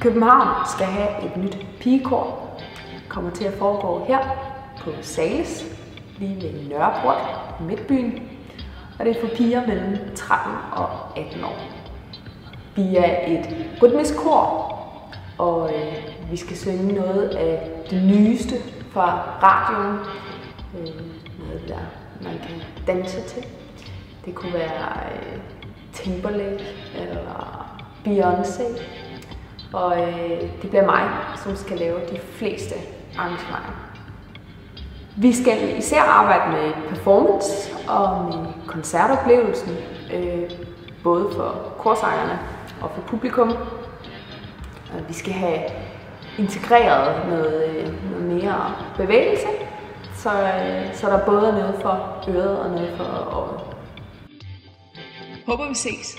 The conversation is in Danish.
København skal have et nyt pigekor. Det kommer til at foregå her på Zahles, lige ved Nørreport i Midtbyen. Og det er for piger mellem 13 og 18 år. Vi er et rytmisk kor, og vi skal synge noget af det nyeste fra radioen. Noget der man kan danse til. Det kunne være Timberlake eller Beyoncé. Og det bliver mig, som skal lave de fleste arrangementer. Vi skal især arbejde med performance og med koncertoplevelsen, både for korsangerne og for publikum. Vi skal have integreret noget mere bevægelse, så der både er noget for øret og noget for øjet. Håber vi ses.